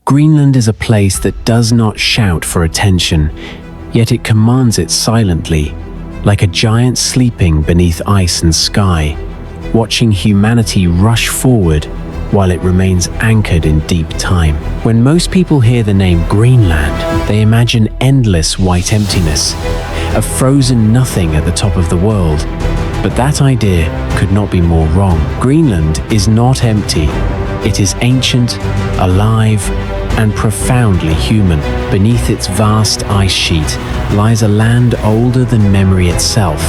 Greenland is a place that does not shout for attention, yet it commands it silently, like a giant sleeping beneath ice and sky, watching humanity rush forward while it remains anchored in deep time. When most people hear the name Greenland, they imagine endless white emptiness, a frozen nothing at the top of the world. But that idea could not be more wrong. Greenland is not empty. It is ancient, alive, and profoundly human. Beneath its vast ice sheet lies a land older than memory itself.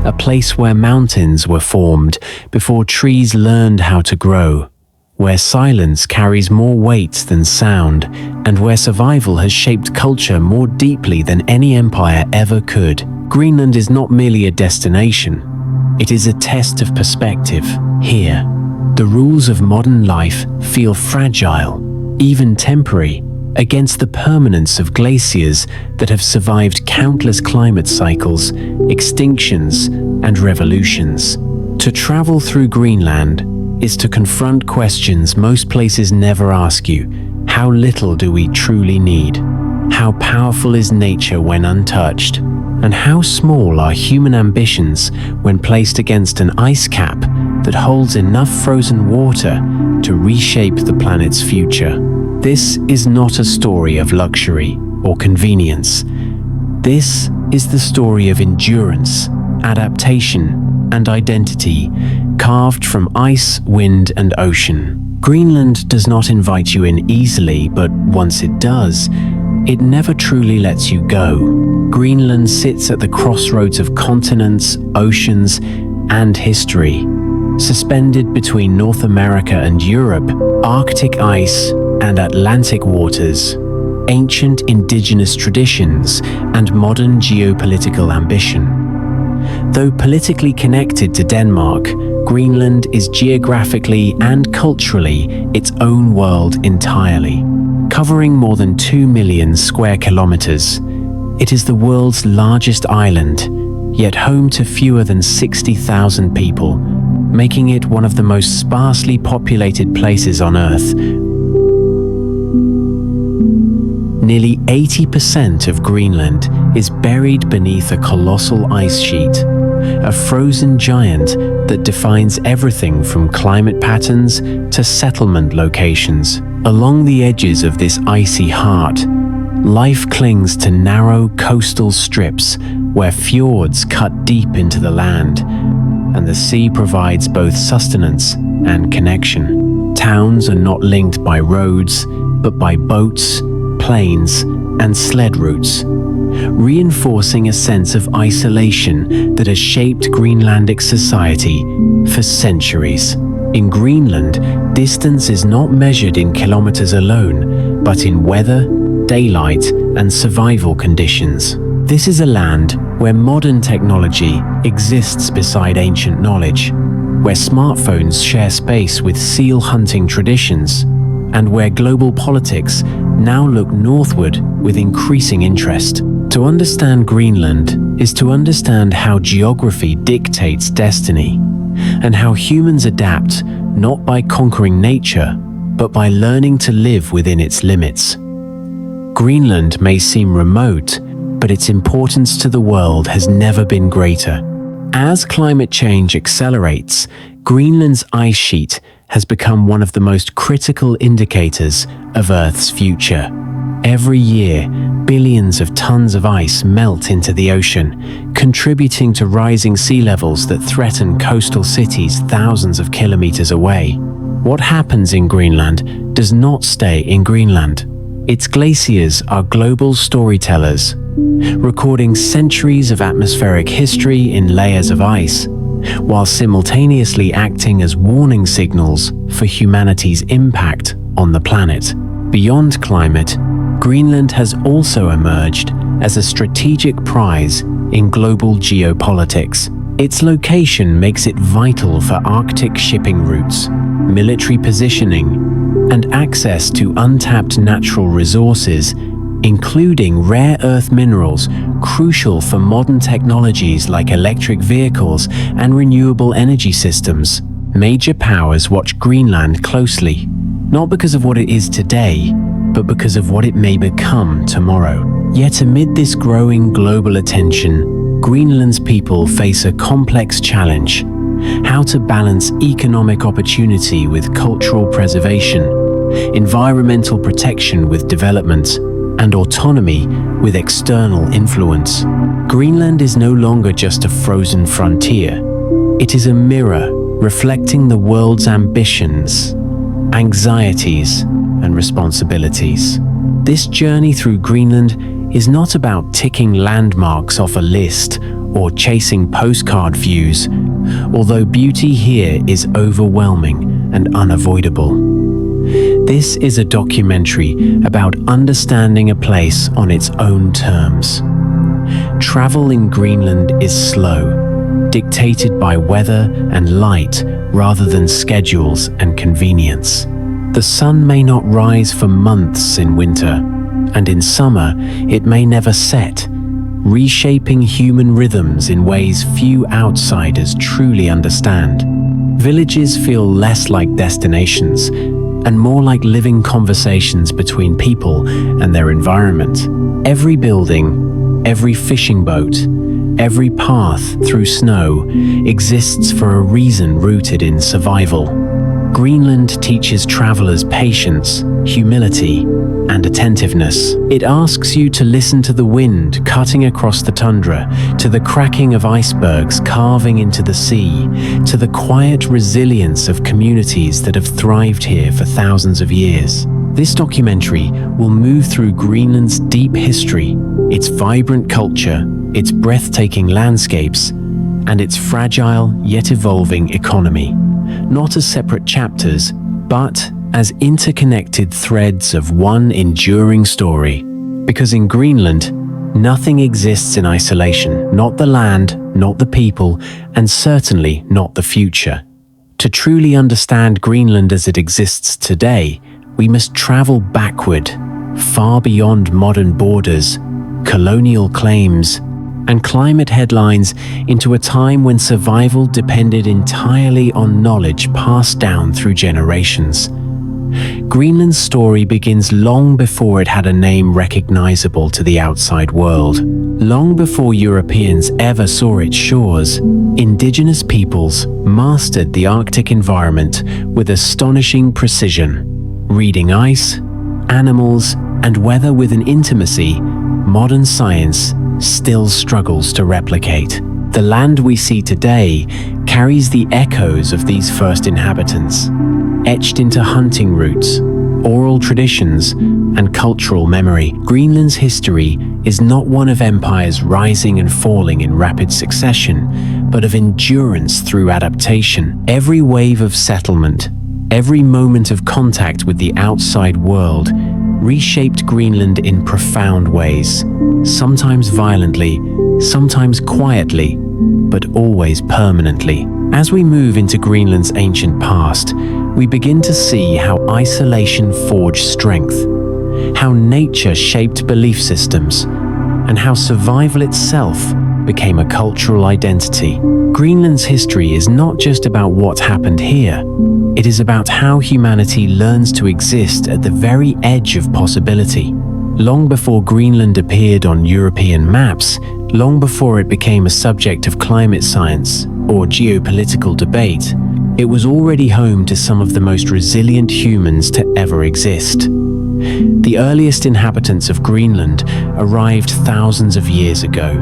A place where mountains were formed before trees learned how to grow, where silence carries more weight than sound, and where survival has shaped culture more deeply than any empire ever could. Greenland is not merely a destination, it is a test of perspective. Here, the rules of modern life feel fragile, even temporary, against the permanence of glaciers that have survived countless climate cycles, extinctions, and revolutions. To travel through Greenland is to confront questions most places never ask you. How little do we truly need? How powerful is nature when untouched? And how small are human ambitions when placed against an ice cap that holds enough frozen water to reshape the planet's future? This is not a story of luxury or convenience. This is the story of endurance, adaptation, and identity, carved from ice, wind, and ocean. Greenland does not invite you in easily, but once it does, it never truly lets you go. Greenland sits at the crossroads of continents, oceans, and history. Suspended between North America and Europe, Arctic ice, and Atlantic waters, ancient indigenous traditions, and modern geopolitical ambition. Though politically connected to Denmark, Greenland is geographically and culturally its own world entirely. Covering more than 2 million square kilometers, it is the world's largest island, yet home to fewer than 60,000 people, making it one of the most sparsely populated places on Earth. Nearly 80% of Greenland is buried beneath a colossal ice sheet, a frozen giant that defines everything from climate patterns to settlement locations. Along the edges of this icy heart, life clings to narrow coastal strips where fjords cut deep into the land, and the sea provides both sustenance and connection. Towns are not linked by roads, but by boats, planes, and sled routes, reinforcing a sense of isolation that has shaped Greenlandic society for centuries. In Greenland, distance is not measured in kilometers alone, but in weather, daylight, and survival conditions. This is a land where modern technology exists beside ancient knowledge, where smartphones share space with seal hunting traditions, and where global politics now look northward with increasing interest. To understand Greenland is to understand how geography dictates destiny, and how humans adapt not by conquering nature, but by learning to live within its limits. Greenland may seem remote, but its importance to the world has never been greater. As climate change accelerates, Greenland's ice sheet has become one of the most critical indicators of Earth's future. Every year, billions of tons of ice melt into the ocean, contributing to rising sea levels that threaten coastal cities thousands of kilometers away. What happens in Greenland does not stay in Greenland. Its glaciers are global storytellers, recording centuries of atmospheric history in layers of ice, while simultaneously acting as warning signals for humanity's impact on the planet. Beyond climate, Greenland has also emerged as a strategic prize in global geopolitics. Its location makes it vital for Arctic shipping routes, military positioning, and access to untapped natural resources, including rare earth minerals crucial for modern technologies like electric vehicles and renewable energy systems. Major powers watch Greenland closely, not because of what it is today, but because of what it may become tomorrow. Yet amid this growing global attention, Greenland's people face a complex challenge: how to balance economic opportunity with cultural preservation, environmental protection with development, and autonomy with external influence. Greenland is no longer just a frozen frontier. It is a mirror reflecting the world's ambitions, anxieties, and responsibilities. This journey through Greenland is not about ticking landmarks off a list or chasing postcard views, although beauty here is overwhelming and unavoidable. This is a documentary about understanding a place on its own terms. Travel in Greenland is slow, dictated by weather and light rather than schedules and convenience. The sun may not rise for months in winter, and in summer it may never set, reshaping human rhythms in ways few outsiders truly understand. Villages feel less like destinations and more like living conversations between people and their environment. Every building, every fishing boat, every path through snow exists for a reason rooted in survival. Greenland teaches travelers patience, humility, and attentiveness. It asks you to listen to the wind cutting across the tundra, to the cracking of icebergs carving into the sea, to the quiet resilience of communities that have thrived here for thousands of years. This documentary will move through Greenland's deep history, its vibrant culture, its breathtaking landscapes, and its fragile yet evolving economy. Not as separate chapters, but as interconnected threads of one enduring story. Because in Greenland, nothing exists in isolation, not the land, not the people, and certainly not the future. To truly understand Greenland as it exists today, we must travel backward, far beyond modern borders, colonial claims, and climate headlines, into a time when survival depended entirely on knowledge passed down through generations. Greenland's story begins long before it had a name recognizable to the outside world. Long before Europeans ever saw its shores, indigenous peoples mastered the Arctic environment with astonishing precision, reading ice, animals, and weather with an intimacy modern science still struggles to replicate. The land we see today carries the echoes of these first inhabitants, etched into hunting routes, oral traditions, and cultural memory. Greenland's history is not one of empires rising and falling in rapid succession, but of endurance through adaptation. Every wave of settlement, every moment of contact with the outside world reshaped Greenland in profound ways, sometimes violently, sometimes quietly, but always permanently. As we move into Greenland's ancient past, we begin to see how isolation forged strength, how nature shaped belief systems, and how survival itself became a cultural identity. Greenland's history is not just about what happened here. It is about how humanity learns to exist at the very edge of possibility, Long before Greenland appeared on European maps, long before it became a subject of climate science or geopolitical debate, it was already home to some of the most resilient humans to ever exist. The earliest inhabitants of Greenland arrived thousands of years ago,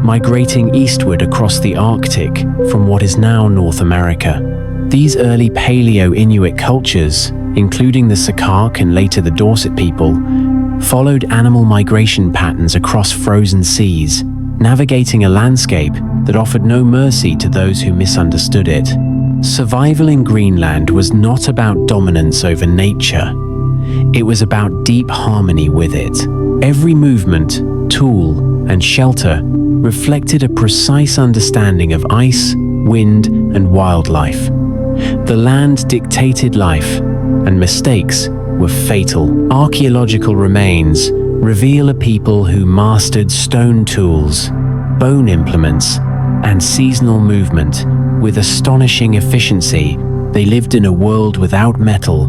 migrating eastward across the Arctic from what is now North America. These early Paleo-Inuit cultures, including the Sakak and later the Dorset people, followed animal migration patterns across frozen seas, navigating a landscape that offered no mercy to those who misunderstood it. Survival in Greenland was not about dominance over nature. It was about deep harmony with it. Every movement, tool, and shelter reflected a precise understanding of ice, wind, and wildlife. The land dictated life, and mistakes were fatal. Archaeological remains reveal a people who mastered stone tools, bone implements, and seasonal movement with astonishing efficiency. They lived in a world without metal,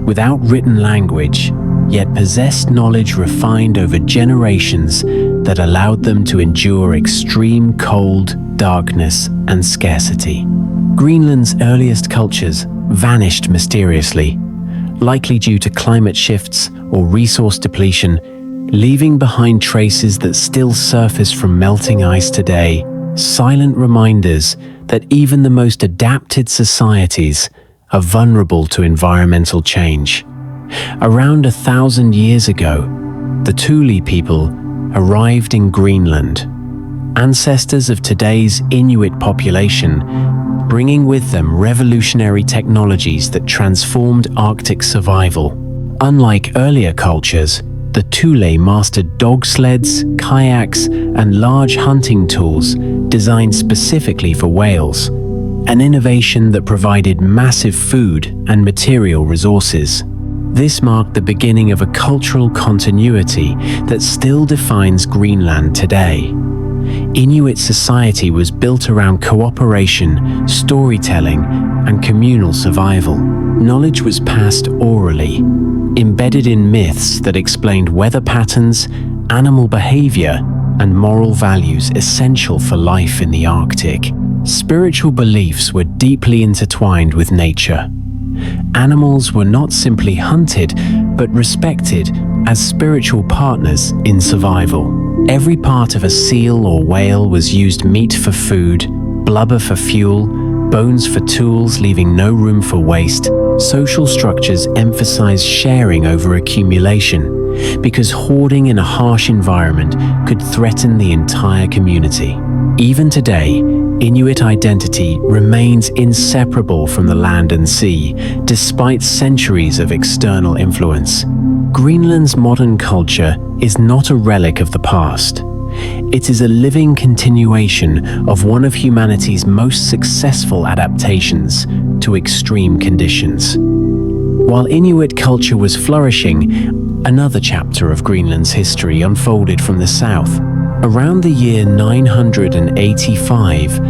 without written language, yet possessed knowledge refined over generations that allowed them to endure extreme cold, darkness, and scarcity. Greenland's earliest cultures vanished mysteriously, likely due to climate shifts or resource depletion, leaving behind traces that still surface from melting ice today, silent reminders that even the most adapted societies are vulnerable to environmental change. Around 1,000 years ago, the Thule people arrived in Greenland, ancestors of today's Inuit population, bringing with them revolutionary technologies that transformed Arctic survival. Unlike earlier cultures, the Thule mastered dog sleds, kayaks, and large hunting tools designed specifically for whales, an innovation that provided massive food and material resources. This marked the beginning of a cultural continuity that still defines Greenland today. Inuit society was built around cooperation, storytelling, and communal survival. Knowledge was passed orally, embedded in myths that explained weather patterns, animal behavior, and moral values essential for life in the Arctic. Spiritual beliefs were deeply intertwined with nature. Animals were not simply hunted, but respected as spiritual partners in survival. Every part of a seal or whale was used: meat for food, blubber for fuel, bones for tools, leaving no room for waste. Social structures emphasized sharing over accumulation, because hoarding in a harsh environment could threaten the entire community. Even today, Inuit identity remains inseparable from the land and sea, despite centuries of external influence. Greenland's modern culture is not a relic of the past. It is a living continuation of one of humanity's most successful adaptations to extreme conditions. While Inuit culture was flourishing, another chapter of Greenland's history unfolded from the south. Around the year 985,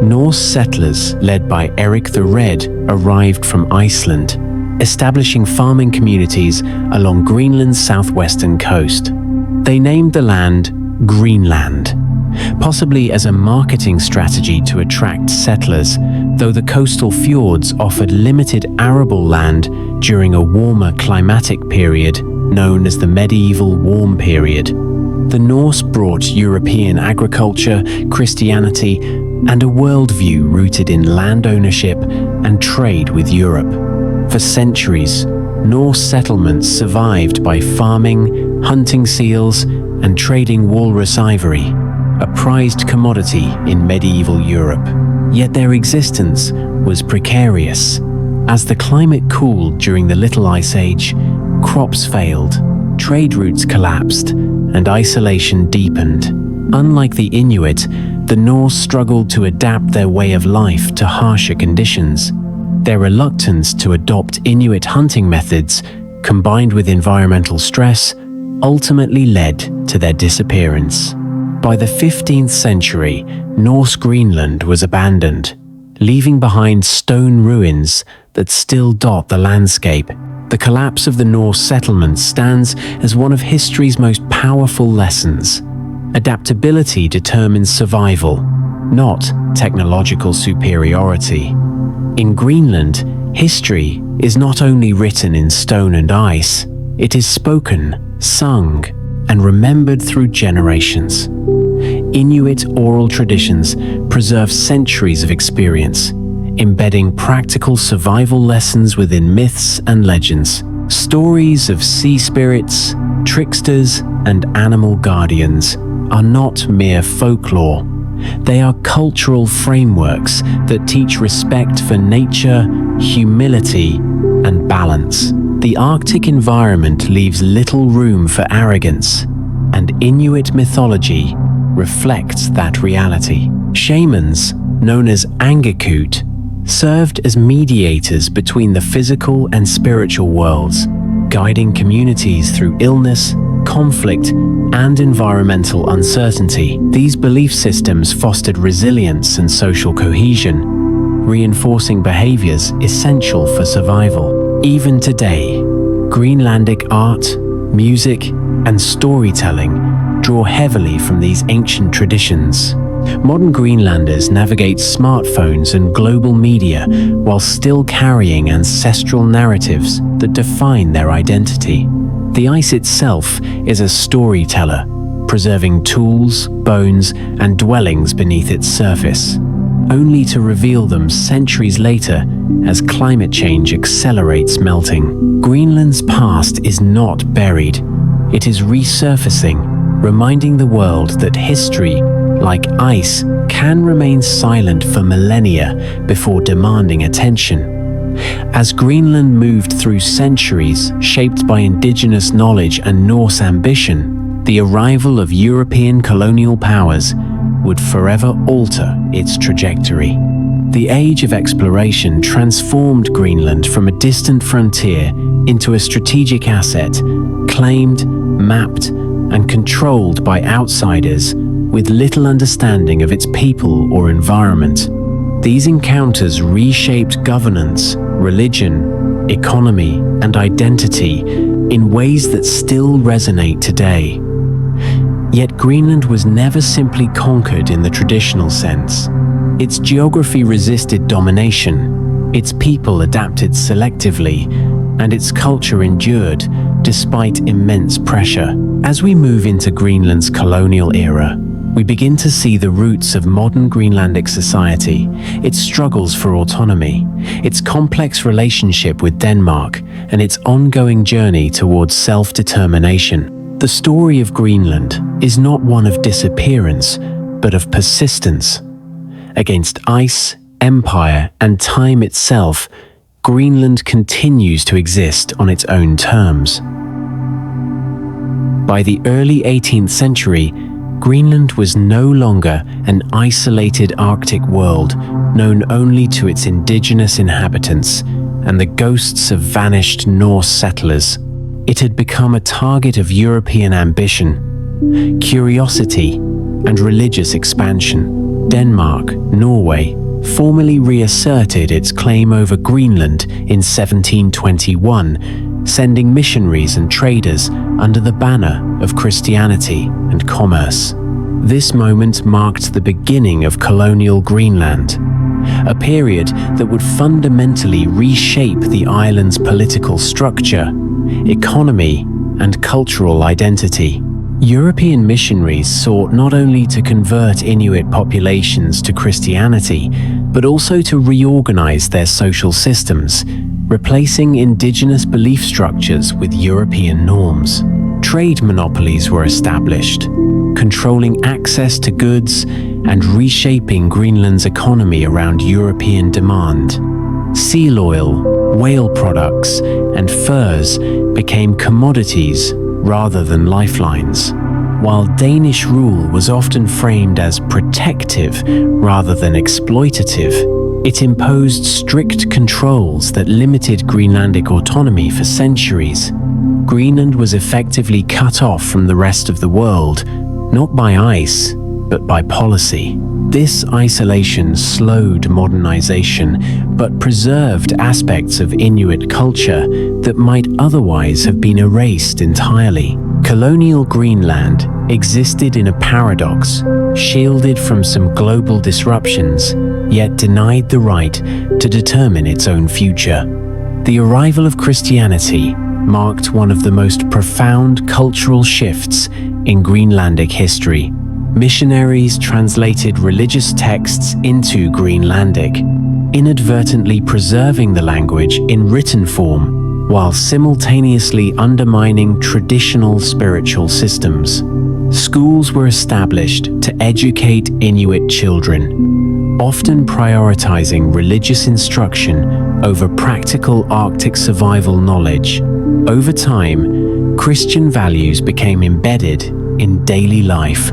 Norse settlers led by Eric the Red arrived from Iceland, establishing farming communities along Greenland's southwestern coast. They named the land Greenland, possibly as a marketing strategy to attract settlers, though the coastal fjords offered limited arable land during a warmer climatic period known as the medieval warm period. The Norse brought European agriculture, Christianity, and a worldview rooted in land ownership and trade with Europe. For centuries, Norse settlements survived by farming, hunting seals, and trading walrus ivory, a prized commodity in medieval Europe. Yet their existence was precarious. As the climate cooled during the Little Ice Age, crops failed, trade routes collapsed, and isolation deepened. Unlike the Inuit, the Norse struggled to adapt their way of life to harsher conditions. Their reluctance to adopt Inuit hunting methods, combined with environmental stress, ultimately led to their disappearance. By the 15th century, Norse Greenland was abandoned, leaving behind stone ruins that still dot the landscape. The collapse of the Norse settlement stands as one of history's most powerful lessons. Adaptability determines survival, not technological superiority. In Greenland, history is not only written in stone and ice, it is spoken, sung, and remembered through generations. Inuit oral traditions preserve centuries of experience, embedding practical survival lessons within myths and legends. Stories of sea spirits, tricksters, and animal guardians are not mere folklore. They are cultural frameworks that teach respect for nature, humility, and balance. The Arctic environment leaves little room for arrogance, and Inuit mythology reflects that reality. Shamans, known as Angakut, served as mediators between the physical and spiritual worlds, guiding communities through illness, conflict, and environmental uncertainty. These belief systems fostered resilience and social cohesion, reinforcing behaviors essential for survival. Even today, Greenlandic art, music, and storytelling draw heavily from these ancient traditions. Modern Greenlanders navigate smartphones and global media while still carrying ancestral narratives that define their identity. The ice itself is a storyteller, preserving tools, bones, and dwellings beneath its surface, only to reveal them centuries later as climate change accelerates melting. Greenland's past is not buried. It is resurfacing, reminding the world that history, like ice, can remain silent for millennia before demanding attention. As Greenland moved through centuries shaped by indigenous knowledge and Norse ambition, the arrival of European colonial powers would forever alter its trajectory. The age of exploration transformed Greenland from a distant frontier into a strategic asset, claimed, mapped, and controlled by outsiders with little understanding of its people or environment. These encounters reshaped governance, religion, economy, and identity in ways that still resonate today. Yet Greenland was never simply conquered in the traditional sense. Its geography resisted domination, its people adapted selectively, and its culture endured despite immense pressure. As we move into Greenland's colonial era, we begin to see the roots of modern Greenlandic society, its struggles for autonomy, its complex relationship with Denmark, and its ongoing journey towards self-determination. The story of Greenland is not one of disappearance, but of persistence. Against ice, empire, and time itself, Greenland continues to exist on its own terms. By the early 18th century, Greenland was no longer an isolated Arctic world known only to its indigenous inhabitants and the ghosts of vanished Norse settlers. It had become a target of European ambition, curiosity, and religious expansion. Denmark, Norway, formally reasserted its claim over Greenland in 1721, sending missionaries and traders under the banner of Christianity and commerce. This moment marked the beginning of colonial Greenland, a period that would fundamentally reshape the island's political structure, economy, and cultural identity. European missionaries sought not only to convert Inuit populations to Christianity, but also to reorganize their social systems, replacing indigenous belief structures with European norms. Trade monopolies were established, controlling access to goods and reshaping Greenland's economy around European demand. Seal oil, whale products, and furs became commodities rather than lifelines. While Danish rule was often framed as protective rather than exploitative, it imposed strict controls that limited Greenlandic autonomy for centuries. Greenland was effectively cut off from the rest of the world, not by ice, but by policy. This isolation slowed modernization, but preserved aspects of Inuit culture that might otherwise have been erased entirely. Colonial Greenland existed in a paradox, shielded from some global disruptions, yet denied the right to determine its own future. The arrival of Christianity marked one of the most profound cultural shifts in Greenlandic history. Missionaries translated religious texts into Greenlandic, inadvertently preserving the language in written form, while simultaneously undermining traditional spiritual systems. Schools were established to educate Inuit children, often prioritizing religious instruction over practical Arctic survival knowledge. Over time, Christian values became embedded in daily life,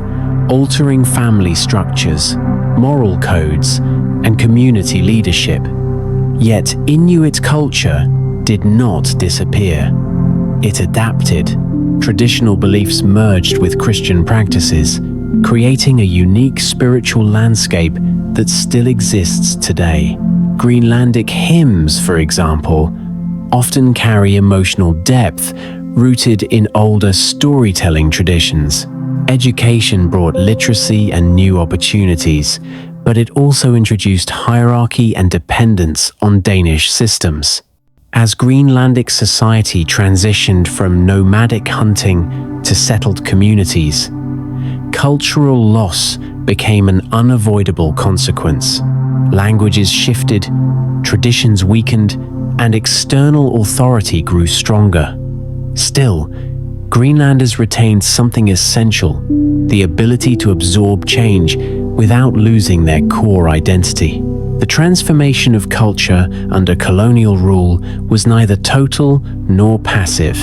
altering family structures, moral codes, and community leadership. Yet Inuit culture did not disappear. It adapted. Traditional beliefs merged with Christian practices, creating a unique spiritual landscape that still exists today. Greenlandic hymns, for example, often carry emotional depth rooted in older storytelling traditions. Education brought literacy and new opportunities, but it also introduced hierarchy and dependence on Danish systems. As Greenlandic society transitioned from nomadic hunting to settled communities, cultural loss became an unavoidable consequence. Languages shifted, traditions weakened, and external authority grew stronger. Still, Greenlanders retained something essential: the ability to absorb change without losing their core identity. The transformation of culture under colonial rule was neither total nor passive.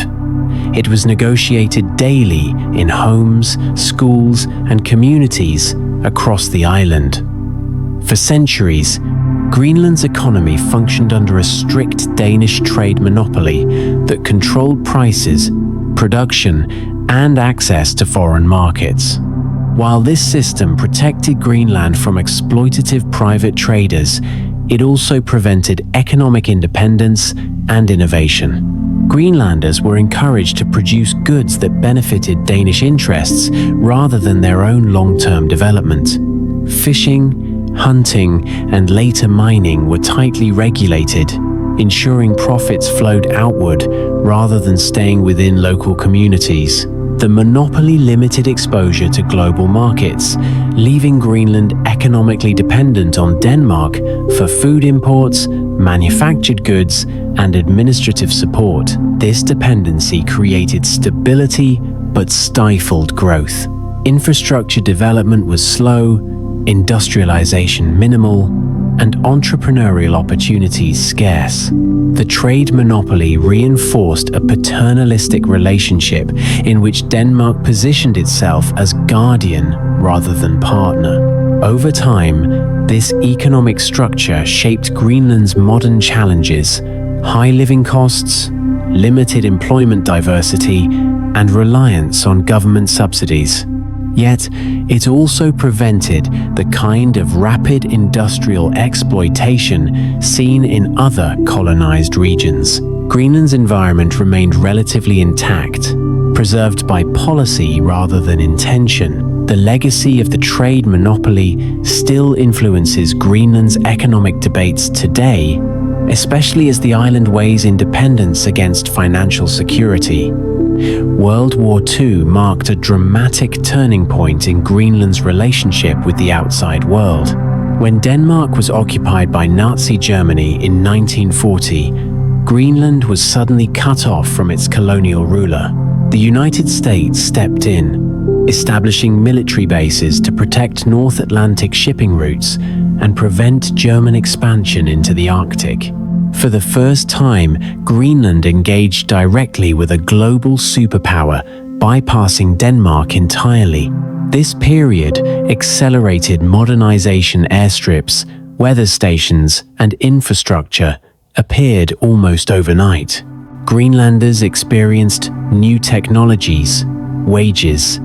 It was negotiated daily in homes, schools, and communities across the island. For centuries, Greenland's economy functioned under a strict Danish trade monopoly that controlled prices, production, and access to foreign markets. While this system protected Greenland from exploitative private traders, it also prevented economic independence and innovation. Greenlanders were encouraged to produce goods that benefited Danish interests rather than their own long-term development. Fishing, hunting, and later mining were tightly regulated, ensuring profits flowed outward rather than staying within local communities. The monopoly limited exposure to global markets, leaving Greenland economically dependent on Denmark for food imports, manufactured goods, and administrative support. This dependency created stability but stifled growth. Infrastructure development was slow, industrialization minimal, and entrepreneurial opportunities scarce. The trade monopoly reinforced a paternalistic relationship in which Denmark positioned itself as guardian rather than partner. Over time, this economic structure shaped Greenland's modern challenges: high living costs, limited employment diversity, and reliance on government subsidies. Yet, it also prevented the kind of rapid industrial exploitation seen in other colonized regions. Greenland's environment remained relatively intact, preserved by policy rather than intention. The legacy of the trade monopoly still influences Greenland's economic debates today, especially as the island weighs independence against financial security. World War II marked a dramatic turning point in Greenland's relationship with the outside world. When Denmark was occupied by Nazi Germany in 1940, Greenland was suddenly cut off from its colonial ruler. The United States stepped in, establishing military bases to protect North Atlantic shipping routes and prevent German expansion into the Arctic. For the first time, Greenland engaged directly with a global superpower, bypassing Denmark entirely. This period accelerated modernization. Airstrips, weather stations, and infrastructure appeared almost overnight. Greenlanders experienced new technologies, wages,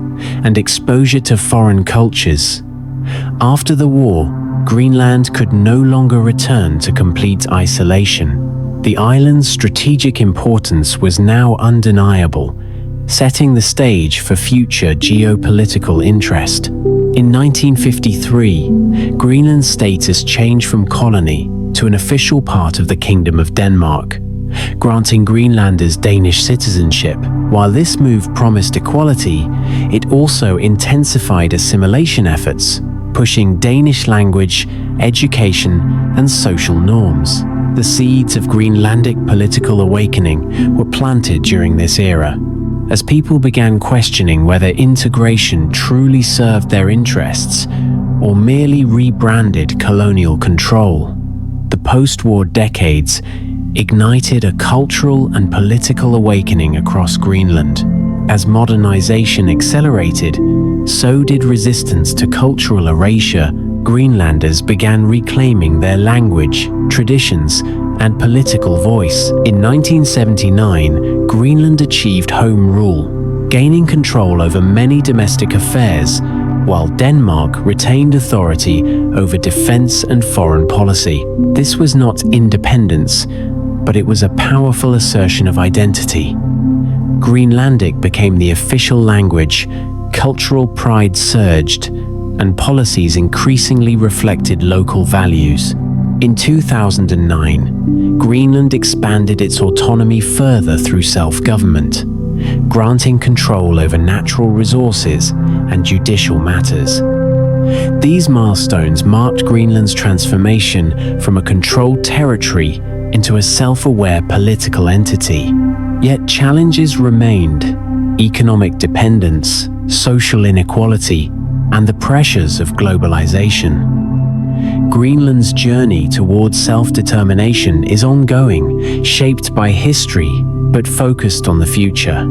and exposure to foreign cultures. After the war, Greenland could no longer return to complete isolation. The island's strategic importance was now undeniable, setting the stage for future geopolitical interest. In 1953, Greenland's status changed from colony to an official part of the Kingdom of Denmark, granting Greenlanders Danish citizenship. While this move promised equality, it also intensified assimilation efforts, pushing Danish language, education, and social norms. The seeds of Greenlandic political awakening were planted during this era, as people began questioning whether integration truly served their interests or merely rebranded colonial control. The post-war decades ignited a cultural and political awakening across Greenland. As modernization accelerated, so did resistance to cultural erasure. Greenlanders began reclaiming their language, traditions, and political voice. In 1979, Greenland achieved home rule, gaining control over many domestic affairs, while Denmark retained authority over defense and foreign policy. This was not independence, but it was a powerful assertion of identity. Greenlandic became the official language, cultural pride surged, and policies increasingly reflected local values. In 2009, Greenland expanded its autonomy further through self-government, granting control over natural resources and judicial matters. These milestones marked Greenland's transformation from a controlled territory into a self-aware political entity. Yet challenges remained: economic dependence, social inequality, and the pressures of globalization. Greenland's journey towards self-determination is ongoing, shaped by history, but focused on the future.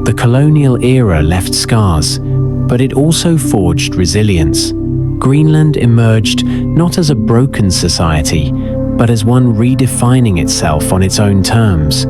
The colonial era left scars, but it also forged resilience. Greenland emerged not as a broken society, but as one redefining itself on its own terms,